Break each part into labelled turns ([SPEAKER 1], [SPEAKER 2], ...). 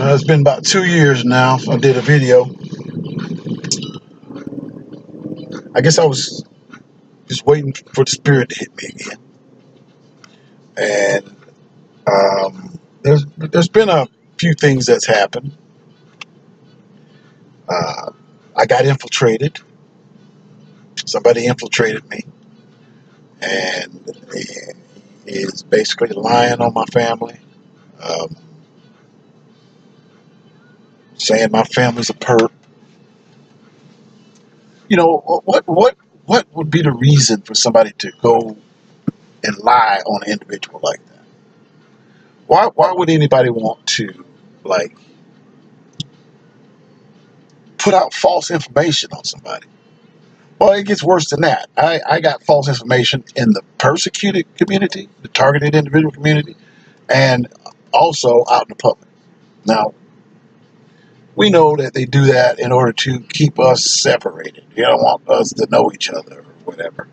[SPEAKER 1] It's been about 2 years now. I did a video. I guess I was just waiting for the spirit to hit me again. And there's been a few things that's happened. I got infiltrated. Somebody infiltrated me, and is basically lying on my family, um, saying my family's a perp. You know what would be the reason for somebody to go and lie on an individual like that? Why would anybody want to like put out false information on somebody? Well, it gets worse than that. I got false information in the persecuted community, the targeted individual community, and also out in the public. Now, we know that they do that in order to keep us separated. They don't want us to know each other or whatever.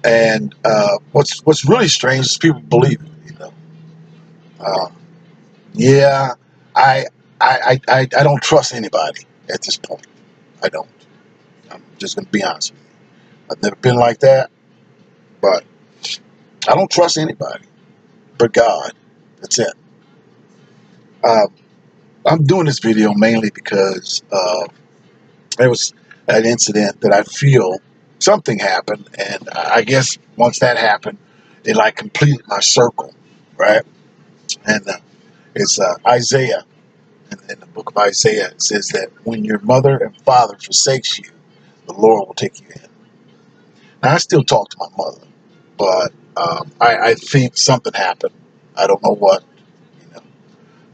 [SPEAKER 1] And what's really strange is people believe it. Um, yeah, I, I don't trust anybody at this point. I don't. I'm just going to be honest with you. I've never been like that, but I don't trust anybody but God. That's it. Uh, I'm doing this video mainly because there was an incident that I feel something happened, and I guess once that happened, it like completed my circle, right? And it's Isaiah, in the book of Isaiah, it says that when your mother and father forsakes you, the Lord will take you in. Now, I still talk to my mother, but I think something happened. I don't know what. You know,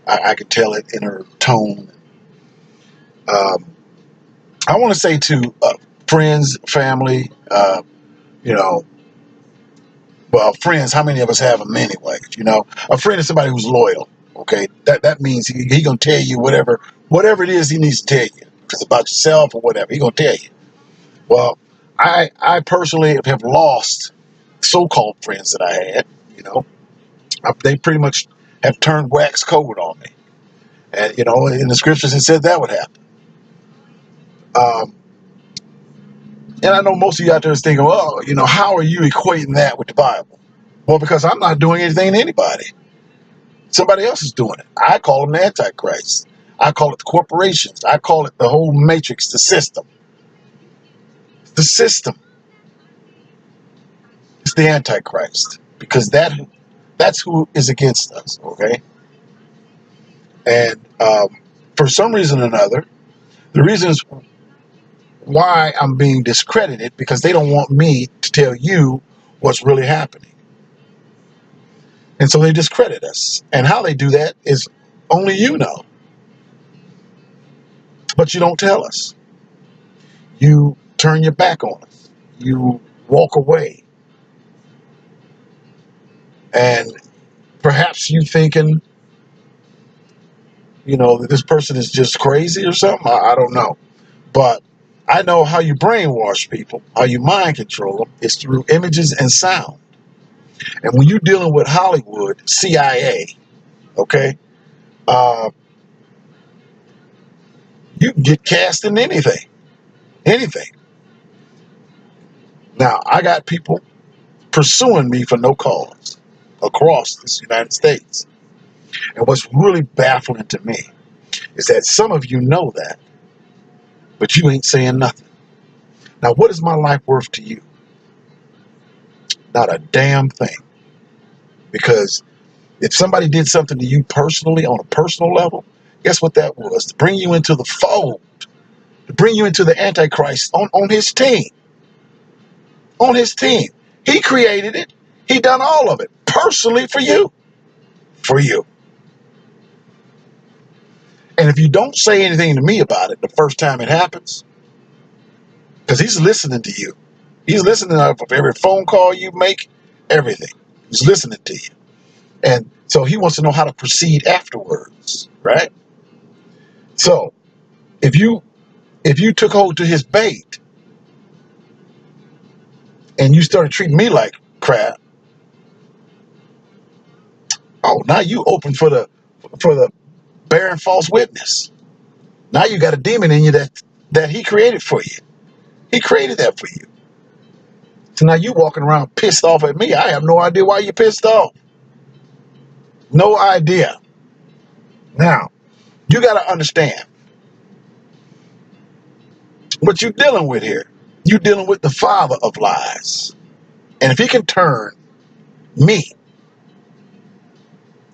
[SPEAKER 1] I can tell it in her tone. Um, I want to say to friends, family, you know, well, friends, how many of us have them anyway? You know, a friend is somebody who's loyal. Okay, that means he gonna tell you whatever it is he needs to tell you. If it's about yourself or whatever, he gonna tell you. Well, I personally have lost so-called friends that I had. You know, they pretty much have turned wax cold on me, and you know, in the scriptures it said that would happen. Um, and I know most of you out there is thinking, well, you know, how are you equating that with the Bible? Well, because I'm not doing anything to anybody. Somebody else is doing it. I call them the Antichrist. I call it the corporations. I call it the whole matrix, the system. The system is the Antichrist because that's who is against us, okay? And for some reason or another, the reason is why I'm being discredited because they don't want me to tell you what's really happening. And so they discredit us. And how they do that is only you know. But you don't tell us. You turn your back on us. You walk away. And perhaps you thinking, you know, that this person is just crazy or something. I don't know. But I know how you brainwash people, how you mind control them. It's through images and sound. And when you're dealing with Hollywood, CIA, okay, uh, you can get cast in anything. Anything. Now, I got people pursuing me for no cause across this United States. And what's really baffling to me is that some of you know that, but you ain't saying nothing. Now, what is my life worth to you? Not a damn thing. Because if somebody did something to you personally on a personal level, guess what that was? To bring you into the fold, to bring you into the Antichrist on his team. On his team. He created it. He done all of it personally for you. For you. And if you don't say anything to me about it the first time it happens, because he's listening to you. He's listening to every phone call you make, everything. He's listening to you. And so he wants to know how to proceed afterwards, right? So if you took hold to his bait and you started treating me like crap, oh, now you open for the bearing false witness. Now you got a demon in you that he created for you. He created that for you. So now you walking around pissed off at me. I have no idea why you're pissed off. No idea. Now, you got to understand what you're dealing with here. You're dealing with the father of lies. And if he can turn me,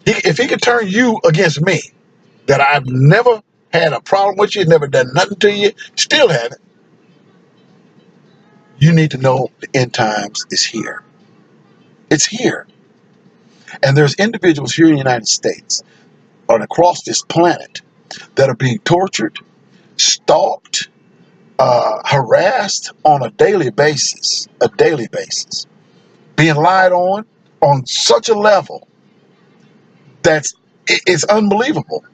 [SPEAKER 1] if he can turn you against me, that I've never had a problem with you, never done nothing to you, still haven't, you need to know the end times is here. It's here. And there's individuals here in the United States and across this planet that are being tortured, stalked, harassed on a daily basis, being lied on such a level that's it's unbelievable.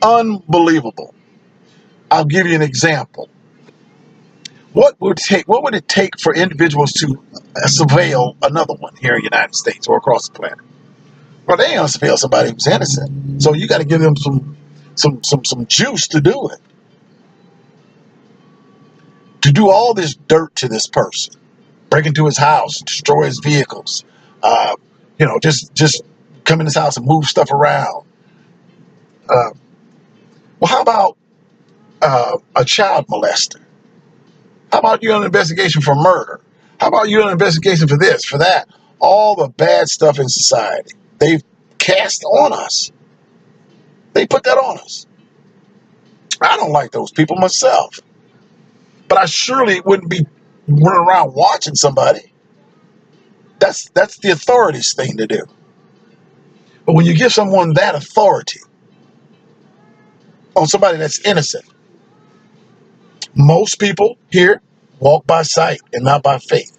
[SPEAKER 1] Unbelievable. I'll give you an example. What would it take for individuals to surveil another one here in the United States or across the planet? Well, they ain't gonna surveil somebody who's innocent. So you got to give them some juice to do it. To do all this dirt to this person, break into his house, destroy his vehicles, just come in his house and move stuff around. Well, how about a child molester? How about you on an investigation for murder? How about you on an investigation for this, for that? All the bad stuff in society they've cast on us. They put that on us. I don't like those people myself, but I surely wouldn't be running around watching somebody. That's the authority's thing to do. But when you give someone that authority on somebody that's innocent, most people here walk by sight and not by faith.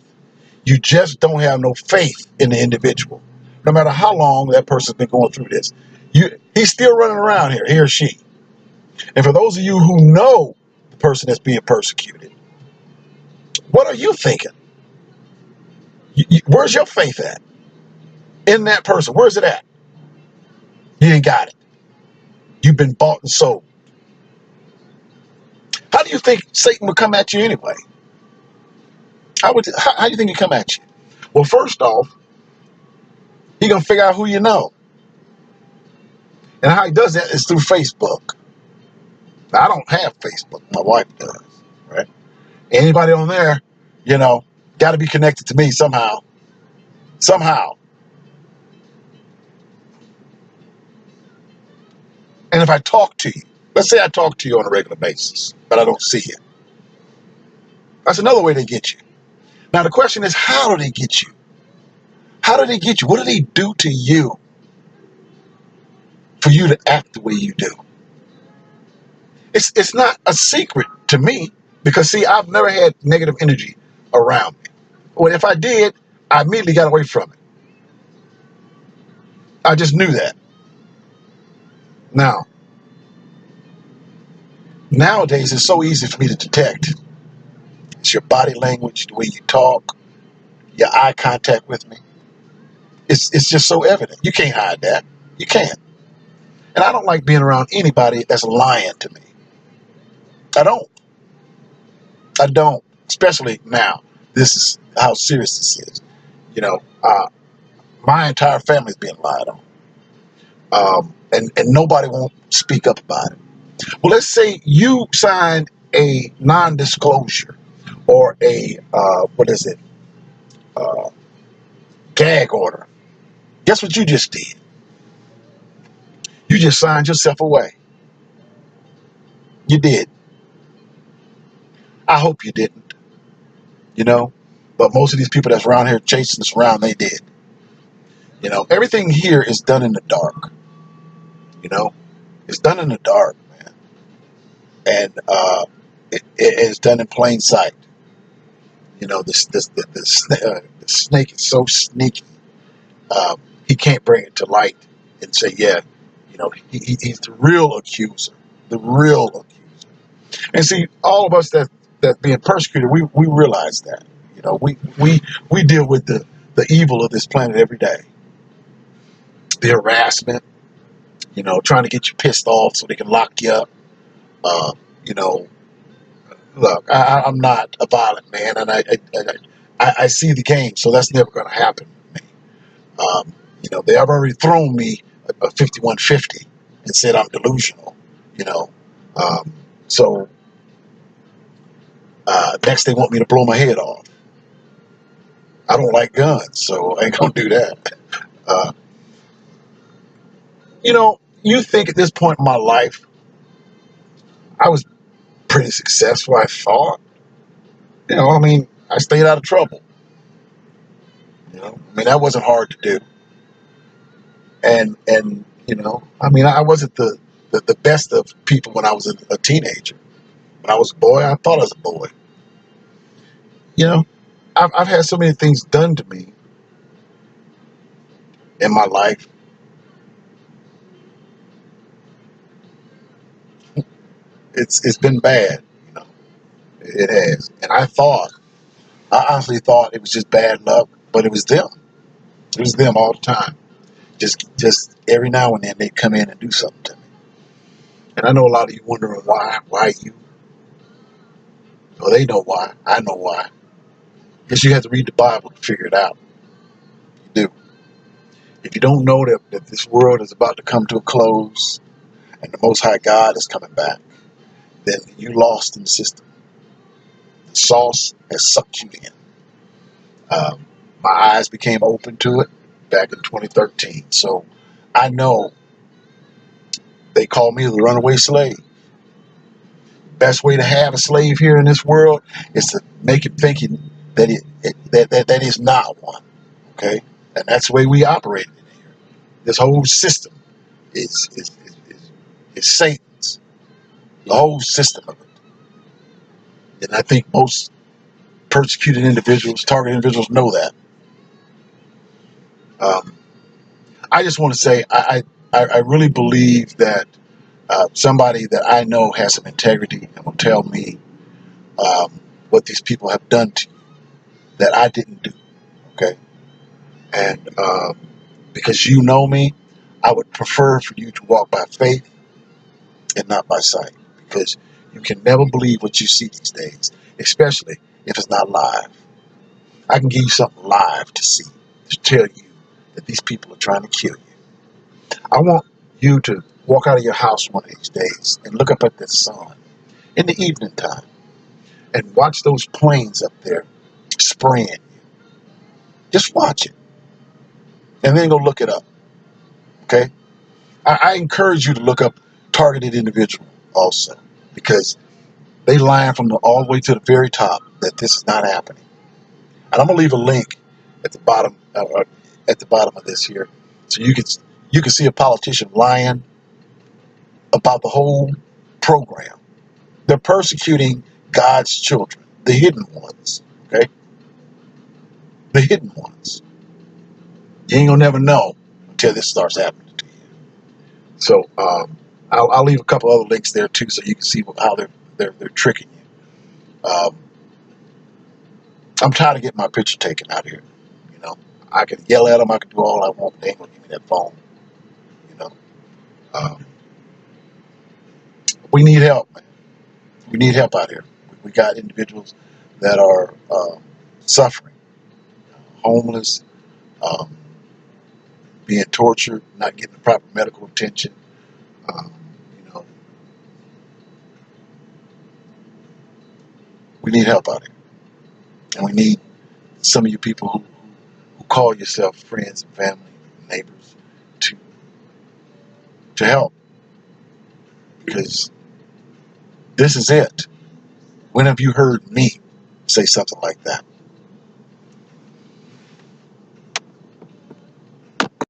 [SPEAKER 1] You just don't have no faith in the individual. No matter how long that person's been going through this. He's still running around here, he or she. And for those of you who know the person that's being persecuted, what are you thinking? Where's your faith at? In that person, where's it at? You ain't got it. You've been bought and sold. How do you think Satan would come at you anyway? How do you think he'd come at you? Well, first off, he's going to figure out who you know. And how he does that is through Facebook. Now, I don't have Facebook. My wife does, right? Anybody on there, got to be connected to me somehow. Somehow. And if I talk to you, let's say I talk to you on a regular basis, but I don't see you. That's another way they get you. Now, the question is, how do they get you? How do they get you? What do they do to you for you to act the way you do? It's not a secret to me because, see, I've never had negative energy around me. Well, if I did, I immediately got away from it. I just knew that. Nowadays, it's so easy for me to detect. It's your body language, the way you talk, your eye contact with me. It's just so evident. You can't hide that. You can't. And I don't like being around anybody that's lying to me. I don't. Especially now. This is how serious this is. My entire family's being lied on. And nobody won't speak up about it. Well, let's say you signed a non-disclosure or a, gag order. Guess what you just did? You just signed yourself away. You did. I hope you didn't, but most of these people that's around here chasing us around, they did. Everything here is done in the dark. It's done in the dark, man. And it is done in plain sight. The snake is so sneaky. He can't bring it to light and say, yeah, he's the real accuser. The real accuser. And see, all of us that being persecuted, we realize that. We deal with the evil of this planet every day. The harassment, trying to get you pissed off so they can lock you up. Uh, you know, Look, I'm not a violent man, and I see the game, so that's never going to happen with me. They have already thrown me a 5150 and said I'm delusional. You know, um, so next they want me to blow my head off. I don't like guns, so I ain't gonna do that. Uh, you think at this point in my life I was pretty successful? I thought. I mean, I stayed out of trouble. I mean, that wasn't hard to do. And I mean, I wasn't the best of people when I was a teenager. When I was a boy, I thought I was a boy. You know, I've had so many things done to me in my life. It's been bad. You know, it has. And I honestly thought it was just bad luck, but it was them. It was them all the time. Just every now and then they come in and do something to me. And I know a lot of you wondering why. Why you? Well, they know why. I know why. Because you have to read the Bible to figure it out. You do. If you don't know that this world is about to come to a close and the Most High God is coming back, then you lost in the system. The sauce has sucked you in. Um, my eyes became open to it back in 2013. So I know they call me the runaway slave. Best way to have a slave here in this world is to make him thinking that is not one. Okay, and that's the way we operate in here. This whole system is Satan's. The whole system of it. And I think most persecuted individuals, targeted individuals, know that. Um, I just want to say I really believe that somebody that I know has some integrity and will tell me what these people have done to you that I didn't do. Okay, and because you know me, I would prefer for you to walk by faith and not by sight, because you can never believe what you see these days, especially if it's not live. I can give you something live to see, to tell you that these people are trying to kill you. I want you to walk out of your house one of these days and look up at the sun in the evening time and watch those planes up there spraying you. Just watch it and then go look it up. Okay? I encourage you to look up targeted individual also, because they lying from all the way to the very top that this is not happening. And I'm gonna leave a link at the bottom of this here, so you can see a politician lying about the whole program. They're persecuting God's children, the hidden ones. Okay, the hidden ones. You ain't gonna never know until this starts happening to you. So I'll leave a couple other links there too, so you can see how they're tricking you. I'm tired of getting my picture taken out here. You know, I can yell at them, I can do all I want, but they ain't gonna give me that phone. You know, um, we need help, man. We need help out here. We got individuals that are suffering, homeless, um, being tortured, not getting the proper medical attention. Um, you know, we need help out here, and we need some of you people who call yourself friends and family, and neighbors, to help, because this is it. When have you heard me say something like that?